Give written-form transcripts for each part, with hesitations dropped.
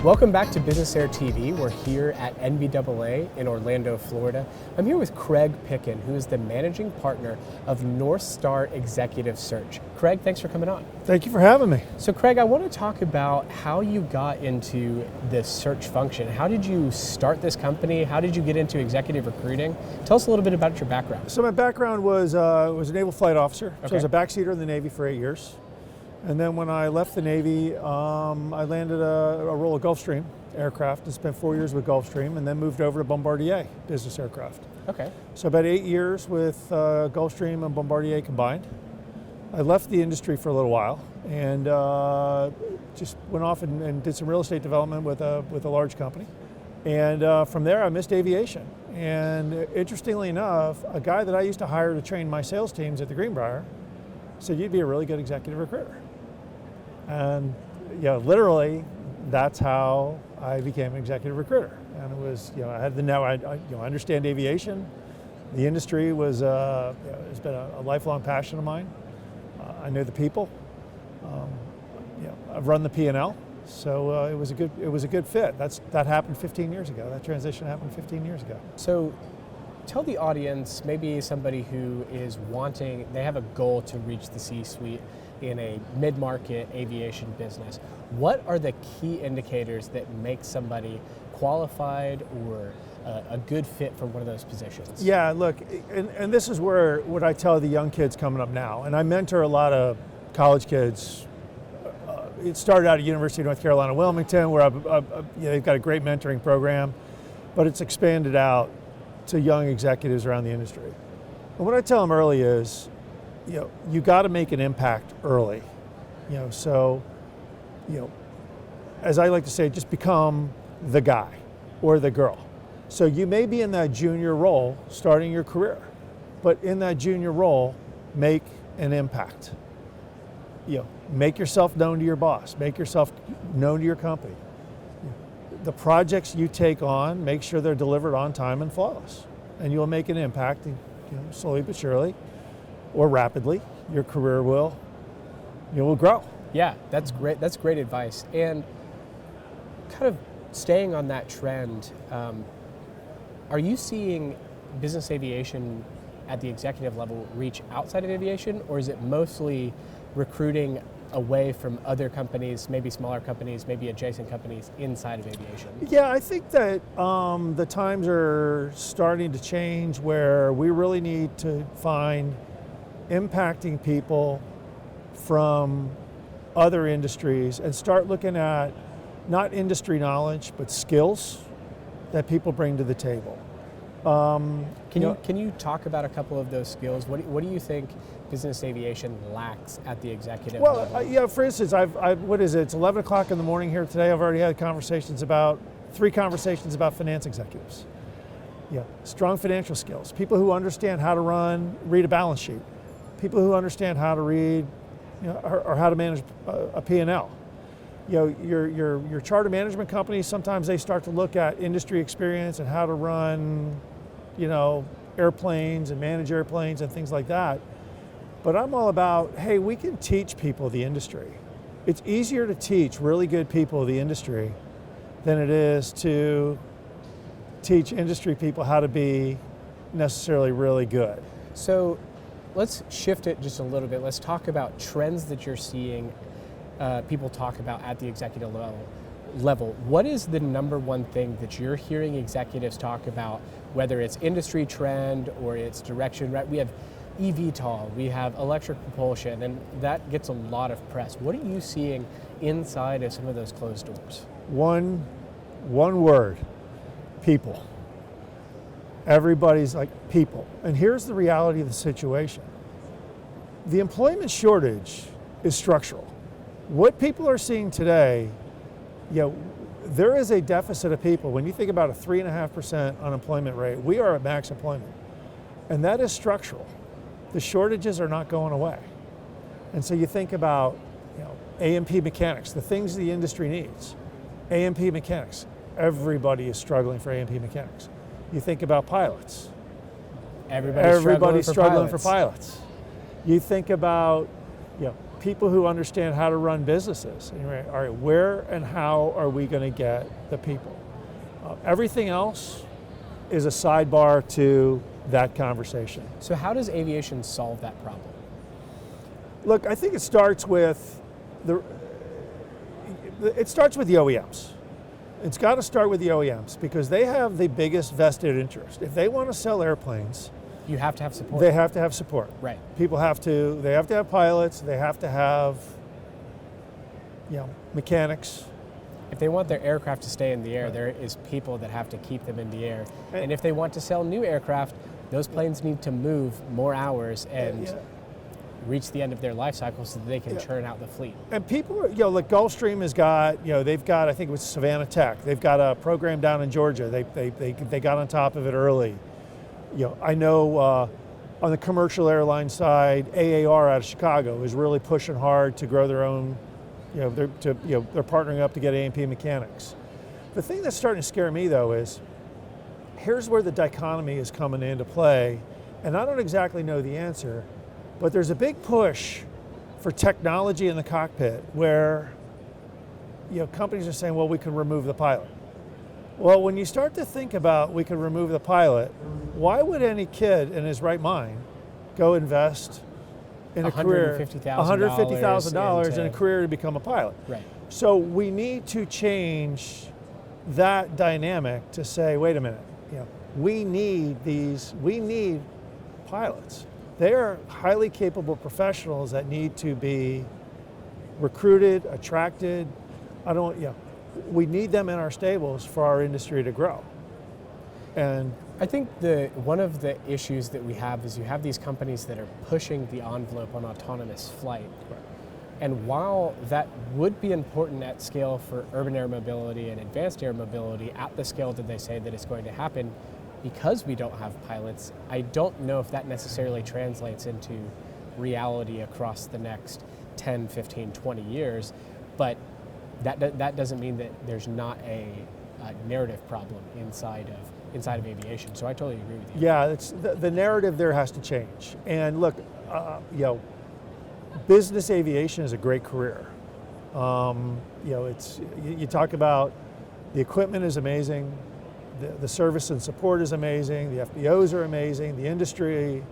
Welcome back to BusinessAir TV. We're here at NBAA in Orlando, Florida. I'm here with Craig Picken, who is the managing partner of Northstar Executive Search. Craig, thanks for coming on. Thank you for having me. So Craig, I want to talk about how you got into this search function. How did you start this company? How did you get into executive recruiting? Tell us a little bit about your background. So my background was a naval flight officer. Okay. So I was a backseater in the Navy for 8 years. And then when I left the Navy, I landed a role at Gulfstream aircraft and spent 4 years with Gulfstream and then moved over to Bombardier business aircraft. Okay. So about 8 years with Gulfstream and Bombardier combined. I left the industry for a little while and just went off and did some real estate development with a large company. And from there I missed aviation. And interestingly enough, a guy that I used to hire to train my sales teams at the Greenbrier said, "You'd be a really good executive recruiter." And literally, that's how I became an executive recruiter. And it was, I had the know. I understand aviation. The industry was has been a lifelong passion of mine. I know the people. I've run the P&L, so it was a good fit. That happened 15 years ago. That transition happened 15 years ago. So, tell the audience, maybe somebody who is they have a goal to reach the C-suite in a mid-market aviation business. What are the key indicators that make somebody qualified or a good fit for one of those positions? Yeah, look, and this is what I tell the young kids coming up now, and I mentor a lot of college kids. It started out at University of North Carolina, Wilmington, where they've got a great mentoring program, but it's expanded out to young executives around the industry. And what I tell them early is, you got to make an impact early. As I like to say, just become the guy or the girl. So you may be in that junior role starting your career, but in that junior role, make an impact. Make yourself known to your boss, make yourself known to your company. The projects you take on, make sure they're delivered on time and flawless, and you'll make an impact, slowly but surely, or rapidly. Your career will grow. Yeah, that's great. That's great advice. And kind of staying on that trend, are you seeing business aviation at the executive level reach outside of aviation, or is it mostly recruiting away from other companies, maybe smaller companies, maybe adjacent companies inside of aviation? Yeah, I think that the times are starting to change where we really need to find impacting people from other industries and start looking at not industry knowledge, but skills that people bring to the table. Can you talk about a couple of those skills? What do you think business aviation lacks at the executive level? For instance, it's 11 o'clock in the morning here today. I've already had three conversations about finance executives. Strong financial skills, people who understand how to read a balance sheet, people who understand how to read, or how to manage a P&L. Your charter management companies, sometimes they start to look at industry experience and how to run, airplanes and manage airplanes and things like that. But I'm all about, hey, we can teach people the industry. It's easier to teach really good people the industry than it is to teach industry people how to be necessarily really good. So let's shift it just a little bit. Let's talk about trends that you're seeing people talk about at the executive level. What is the number one thing that you're hearing executives talk about, whether it's industry trend or it's direction? Right? We have eVTOL, we have electric propulsion, and that gets a lot of press. What are you seeing inside of some of those closed doors? One word: people. Everybody's like people. And here's the reality of the situation. The employment shortage is structural. What people are seeing today, there is a deficit of people. When you think about a 3.5% unemployment rate, we are at max employment. And that is structural. The shortages are not going away. And so you think about A&P mechanics, the things the industry needs. A&P mechanics, everybody is struggling for A&P mechanics. You think about pilots. Everybody's struggling for pilots. You think about people who understand how to run businesses. Anyway, all right, where and how are we going to get the people? Everything else is a sidebar to that conversation. So how does aviation solve that problem? Look, I think it starts with the OEMs. It's got to start with the OEMs because they have the biggest vested interest. If they want to sell airplanes, you have to have support. They have to have support. Right. They have to have pilots, they have to have, mechanics. If they want their aircraft to stay in the air, there is people that have to keep them in the air. And if they want to sell new aircraft, those planes need to move more hours and reach the end of their life cycle so that they can churn out the fleet. And people, like Gulfstream has got, they've got, I think it was Savannah Tech, they've got a program down in Georgia. They got on top of it early. I know on the commercial airline side, AAR out of Chicago is really pushing hard to grow their own, they're partnering up to get A&P mechanics. The thing that's starting to scare me though is, here's where the dichotomy is coming into play, and I don't exactly know the answer, but there's a big push for technology in the cockpit where, companies are saying, well, we can remove the pilot. Well, when you start to think about we can remove the pilot, why would any kid in his right mind go invest in a career, $150,000 in a career to become a pilot? Right. So we need to change that dynamic to say, wait a minute, we need pilots. They are highly capable professionals that need to be recruited, attracted. We need them in our stables for our industry to grow. And I think one of the issues that we have is you have these companies that are pushing the envelope on autonomous flight. Right. And while that would be important at scale for urban air mobility and advanced air mobility at the scale that they say that it's going to happen, because we don't have pilots, I don't know if that necessarily translates into reality across the next 10, 15, 20 years, but that doesn't mean that there's not a narrative problem inside of aviation. So I totally agree with you. Yeah, it's the narrative there has to change. And look, business aviation is a great career. You talk about the equipment is amazing, the service and support is amazing, the FBOs are amazing, the industry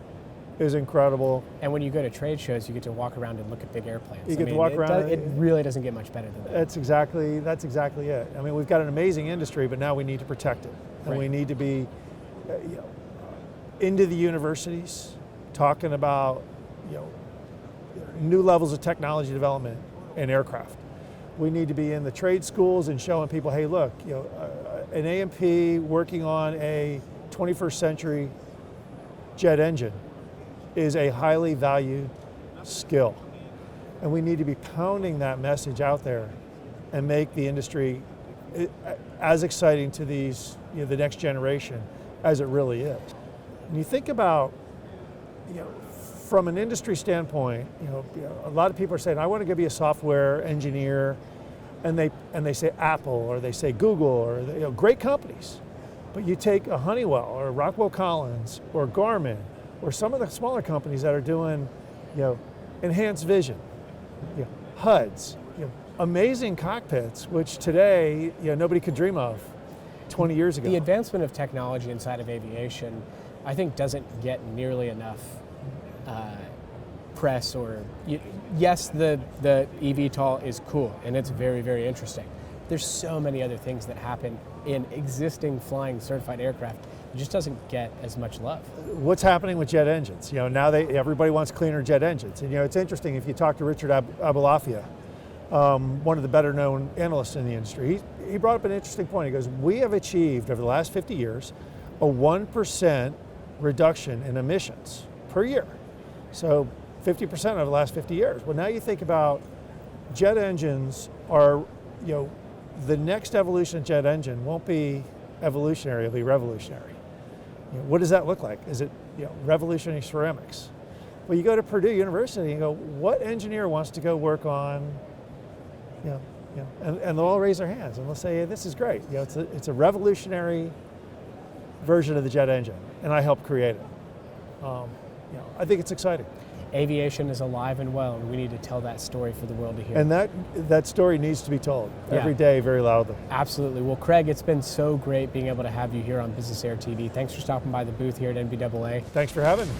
is incredible. And when you go to trade shows, you get to walk around and look at big airplanes. You get to walk around. It really doesn't get much better than that. That's exactly it. I mean, we've got an amazing industry, but now we need to protect it. And we need to be into the universities, talking about new levels of technology development in aircraft. We need to be in the trade schools and showing people, hey, look, an A&P working on a 21st century jet engine is a highly valued skill. And we need to be pounding that message out there and make the industry as exciting to these, the next generation as it really is. And you think about, from an industry standpoint, a lot of people are saying, I want to be a software engineer, and they say Apple or they say Google or great companies. But you take a Honeywell or Rockwell Collins or Garmin or some of the smaller companies that are doing, enhanced vision, HUDs, amazing cockpits, which today, nobody could dream of 20 years ago. The advancement of technology inside of aviation, I think, doesn't get nearly enough press. Yes, the eVTOL is cool and it's very, very interesting. There's so many other things that happen in existing flying certified aircraft. It just doesn't get as much love. What's happening with jet engines? Now everybody wants cleaner jet engines. And it's interesting, if you talk to Richard Abulafia, one of the better known analysts in the industry, he brought up an interesting point. He goes, we have achieved over the last 50 years a 1% reduction in emissions per year. So 50% over the last 50 years. Well, now you think about jet engines are, the next evolution of jet engine won't be evolutionary, it'll be revolutionary. What does that look like? Is it revolutionary ceramics? Well, you go to Purdue University and go, what engineer wants to go work on, and they'll all raise their hands and they'll say, hey, this is great. It's a revolutionary version of the jet engine, and I helped create it. I think it's exciting. aviation is alive and well, and we need to tell that story for the world to hear. And that story needs to be told every Yeah. day very loudly. Absolutely. Well, Craig, it's been so great being able to have you here on BusinessAir TV. Thanks for stopping by the booth here at NBAA. Thanks for having me.